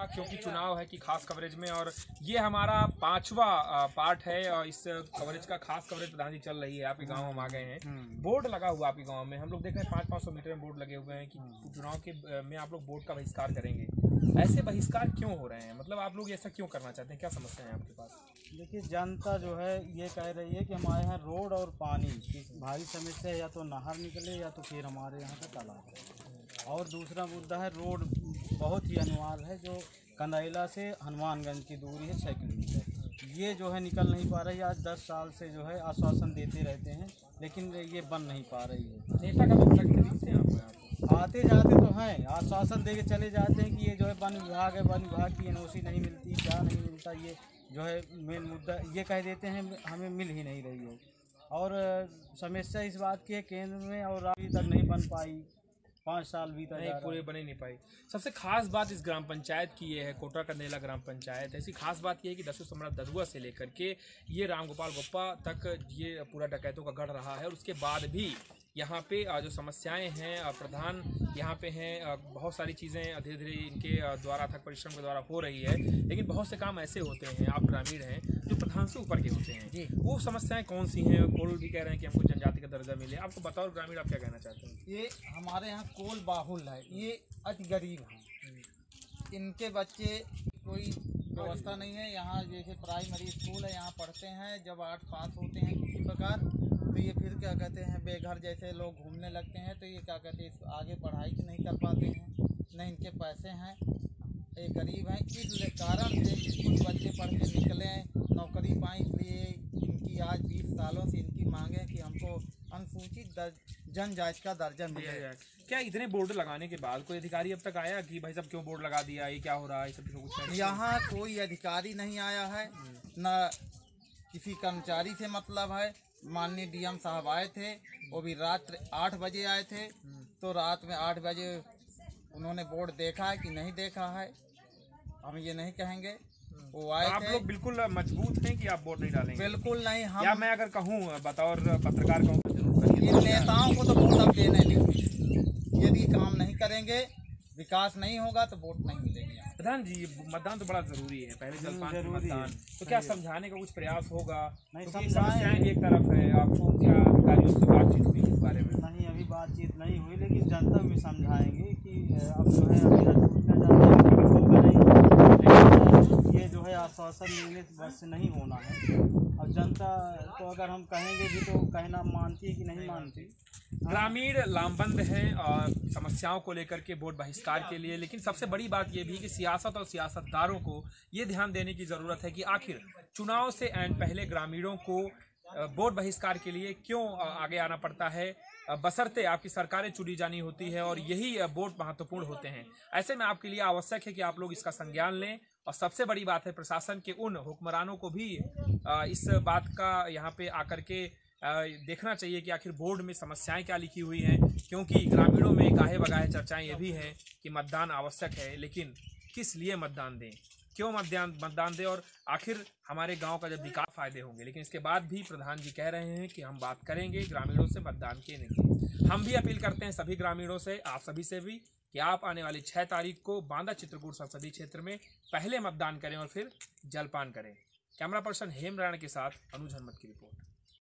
क्योंकि चुनाव है कि खास कवरेज में, और ये हमारा 5वां पार्ट है और इस कवरेज का खास कवरेज प्रधान जी चल रही है। आपके गांव हम आ गए हैं, बोर्ड लगा हुआ आपके गांव में, हम लोग देख रहे हैं 500-500 मीटर में बोर्ड लगे हुए हैं कि चुनाव के में आप लोग बोर्ड का बहिष्कार करेंगे। ऐसे बहिष्कार क्यों हो रहे हैं, मतलब आप लोग ऐसा क्यों करना चाहते हैं, क्या समस्या है आपके पास? देखिए, जनता जो है ये कह रही है कि हमारे यहाँ रोड और पानी की भारी समस्या है, या तो नहर निकले या तो फिर हमारे यहाँ का तालाब है। और दूसरा मुद्दा है रोड बहुत ही अनिवार्य है, जो कंदैला से हनुमानगंज की दूरी है 6 किलोमीटर। ये जो है निकल नहीं पा रही है। आज 10 साल से जो है आश्वासन देते रहते हैं, लेकिन ये बन नहीं पा रही है। नेता का मतलब दिखते हैं आते जाते तो हैं, आश्वासन दे के चले जाते हैं कि ये जो है वन विभाग है, वन विभाग की एनओसी नहीं मिलती, क्या नहीं मिलता, ये जो है मेन मुद्दा ये कह देते हैं हमें मिल ही नहीं रही है। और समस्या इस बात की है केंद्र में और अभी तक नहीं बन पाई, 5 साल बीता जा रहा है, पूरे बने नहीं पाई। सबसे खास बात इस ग्राम पंचायत की ये है, कोटरा कंदैला ग्राम पंचायत, ऐसी खास बात ये है कि दसवें सम्राट ददुआ से लेकर के ये राम गोपाल गोप्पा तक ये पूरा डकैतों का गढ़ रहा है। और उसके बाद भी यहाँ पे जो समस्याएं हैं, प्रधान यहाँ पे हैं, बहुत सारी चीज़ें धीरे धीरे इनके द्वारा अथक परिश्रम के द्वारा हो रही है, लेकिन बहुत से काम ऐसे होते हैं, आप ग्रामीण हैं, जो प्रधान से ऊपर के होते हैं। वो समस्याएं कौन सी हैं? कोल भी कह रहे हैं कि हमको जनजाति का दर्जा मिले, आपको बताओ ग्रामीण आप क्या कहना चाहते हैं? ये हमारे यहाँ कोल बाहुल है, ये अति गरीब हैं, इनके बच्चे कोई व्यवस्था नहीं है। यहाँ जैसे प्राइमरी स्कूल है, यहाँ पढ़ते हैं, जब 8 पास होते हैं किसी प्रकार, तो ये फिर क्या कहते हैं बेघर जैसे लोग घूमने लगते हैं, तो ये क्या कहते हैं आगे पढ़ाई नहीं कर पाते हैं, न इनके पैसे हैं, ये गरीब हैं। इस कारण से कुछ बच्चे पढ़ के निकले, नौकरी पाएँ, इसलिए इनकी आज 20 सालों से इनकी मांग है कि हमको अनुसूचित जनजाति का दर्जा मिले जाए। क्या इतने बोर्ड लगाने के बाद कोई अधिकारी अब तक आया कि भाई साहब क्यों बोर्ड लगा दिया, ये क्या हो रहा है, सब कुछ? यहाँ कोई अधिकारी नहीं आया है, न किसी कर्मचारी से मतलब है। माननीय डीएम साहब आए थे, वो भी रात 8 बजे आए थे, तो रात में 8 बजे उन्होंने बोर्ड देखा है कि नहीं देखा है, हम ये नहीं कहेंगे। वो आए आप थे। लोग बिल्कुल मजबूत हैं कि आप वोट नहीं डालेंगे? बिल्कुल नहीं। हम या मैं अगर कहूँ बतौर पत्रकार कहूँ इन नेताओं को तो वोट अब देने नहीं, यदि काम नहीं करेंगे, विकास नहीं होगा तो वोट नहीं मिलेगी। प्रधान जी, मतदान तो बड़ा जरूरी है, पहले जलपान फिर मतदान, तो क्या समझाने का कुछ प्रयास होगा? क्योंकि समस्याएं भी एक तरफ है, आपको क्या अधिकारियों से बातचीत हुई इस बारे में? नहीं, अभी बातचीत नहीं हुई, लेकिन जनता भी समझाएंगे कि अब जो है अभी छूटना चाहते होगा नहीं, ये जो है आश्वासन लेने बस से नहीं होना है। अब जनता तो अगर हम कहेंगे भी तो कहना मानती है कि नहीं मानती। ग्रामीण लामबंद हैं और समस्याओं को लेकर के वोट बहिष्कार के लिए, लेकिन सबसे बड़ी बात यह भी कि सियासत और सियासतदारों को ये ध्यान देने की ज़रूरत है कि आखिर चुनाव से एंड पहले ग्रामीणों को वोट बहिष्कार के लिए क्यों आगे आना पड़ता है, बशर्ते आपकी सरकारें चुनी जानी होती है और यही वोट महत्वपूर्ण होते हैं। ऐसे में आपके लिए आवश्यक है कि आप लोग इसका संज्ञान लें, और सबसे बड़ी बात है प्रशासन के उन हुक्मरानों को भी इस बात का यहाँ पे आकर के देखना चाहिए कि आखिर बोर्ड में समस्याएं क्या लिखी हुई हैं, क्योंकि ग्रामीणों में गाहे बगाहे चर्चाएं ये भी हैं कि मतदान आवश्यक है, लेकिन किस लिए मतदान दें, क्यों मतदान दें, और आखिर हमारे गांव का जब विकास फायदे होंगे। लेकिन इसके बाद भी प्रधान जी कह रहे हैं कि हम बात करेंगे ग्रामीणों से मतदान के नहीं। हम भी अपील करते हैं सभी ग्रामीणों से, आप सभी से भी, कि आप आने वाली 6 तारीख को बांदा चित्रकूट संसदीय क्षेत्र में पहले मतदान करें और फिर जलपान करें। कैमरा पर्सन हेम राणा के साथ अनुज हनुमत की रिपोर्ट।